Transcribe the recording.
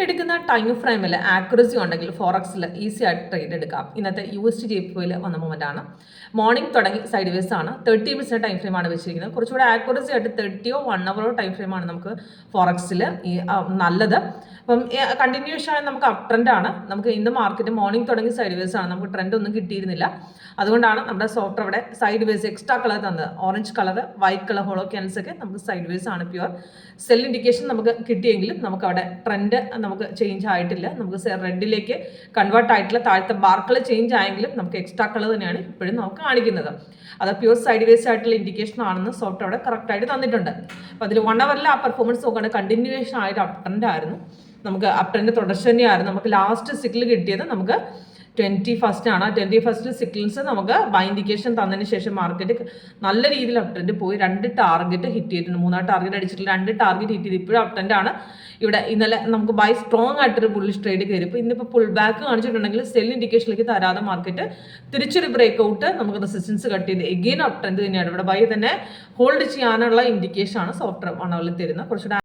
എടുക്കുന്ന ടൈം ഫ്രെയിമിൽ ആക്യുറസി ഉണ്ടെങ്കിൽ ഫോറക്സിൽ ഈസി ആയിട്ട് ട്രേഡ് എടുക്കാം. ഇന്നത്തെ USD JPY വന്ന മൊമെന്റ് ആണ്. മോർണിംഗ് തുടങ്ങി സൈഡ് വേസ് ആണ്. 30 മിനിറ്റ്സിന്റെ ടൈം ഫ്രെയിം ആണ് വെച്ചിരിക്കുന്നത്. കുറച്ചുകൂടെ ആക്യുറസി ആയിട്ട് 30 1 hour ടൈം ഫ്രെയിം ആണ് നമുക്ക് ഫോറക്സിൽ നല്ലത്. അപ്പം കണ്ടിന്യൂഷൻ ആണ്, നമുക്ക് അപ് ട്രെൻഡ് ആണ്. നമുക്ക് ഇന്ന് മാർക്കറ്റ് മോർണിംഗ് തുടങ്ങി സൈഡ് വേസ് ആണ്. നമുക്ക് ട്രെൻഡ് ഒന്നും കിട്ടിയിരുന്നില്ല. അതുകൊണ്ടാണ് നമ്മുടെ സോഫ്റ്റ് അവിടെ സൈഡ് വേസ് എക്സ്ട്രാ കളർ തന്നത്. Orange colour, white colour hollow candles ഒക്കെ നമുക്ക് സൈഡ് വേസ് ആണ്. പ്യുവർ സെൽ ഇൻഡിക്കേഷൻ നമുക്ക് കിട്ടിയെങ്കിലും നമുക്ക് അവിടെ ട്രെൻഡ് നമുക്ക് ചേഞ്ച് ആയിട്ടില്ല. നമുക്ക് റെഡിലേക്ക് കൺവേർട്ട് ആയിട്ടില്ല. താഴത്തെ ബാർക്കൾ ചേഞ്ച് ആയെങ്കിലും നമുക്ക് എക്സ്ട്രാ കളർ തന്നെയാണ് ഇപ്പോഴും നമുക്ക് കാണിക്കുന്നത്. അത് പ്യുവർ സൈഡ് വേസ് ആയിട്ടുള്ള ഇൻഡിക്കേഷൻ ആണെന്ന് സോഫ്റ്റ് അവിടെ കറക്റ്റ് ആയിട്ട് തന്നിട്ടുണ്ട്. അപ്പോൾ അതിൽ 1 hour ആ പെർഫോമൻസ് നോക്കുകയാണെങ്കിൽ കണ്ടിന്യൂവേഷൻ ആയിട്ട് അപ് ട്രെൻഡ് ആയിരുന്നു. നമുക്ക് അപ് ട്രെൻഡ് തുടർച്ച തന്നെയായിരുന്നു. നമുക്ക് ലാസ്റ്റ് സിക്കിൾ കിട്ടിയത് നമുക്ക് 21st ആണ്. 21st സിക്കിൾസ് നമുക്ക് ബൈ ഇൻഡിക്കേഷൻ തന്നതിന് ശേഷം മാർക്കറ്റ് നല്ല രീതിയിൽ അപ് ട്രെൻഡ് പോയി 2 ടാർഗറ്റ് ഹിറ്റ് ചെയ്തിട്ടുണ്ട്. 3 ടാർഗറ്റ് അടിച്ചിട്ടുള്ള 2 ടാർഗറ്റ് ഹിറ്റ് ചെയ്ത് ഇപ്പോഴും അപ് ട്രെൻഡ് ആണ്. ഇവിടെ ഇന്നലെ നമുക്ക് ബൈ സ്ട്രോങ് ആയിട്ടൊരു ബുള്ളിഷ് ട്രേഡ് കയറി. ഇപ്പോൾ ഇന്നിപ്പോൾ പുൾ ബാക്ക് കാണിച്ചിട്ടുണ്ടെങ്കിൽ സെൽ ഇൻഡിക്കേഷനിലേക്ക് തരാതെ മാർക്കറ്റ് തിരിച്ചൊരു ബ്രേക്ക് ഔട്ട് നമുക്ക് റെസിസ്റ്റൻസ് കട്ട് ചെയ്ത് എഗെയിൻ അപ് ട്രെൻഡ് തന്നെയാണ്. ഇവിടെ ബൈ തന്നെ ഹോൾഡ് ചെയ്യാനുള്ള ഇൻഡിക്കേഷൻ ആണ് സോഫ്റ്റ് 1 hour തരുന്നത്. കുറച്ചുകൂടെ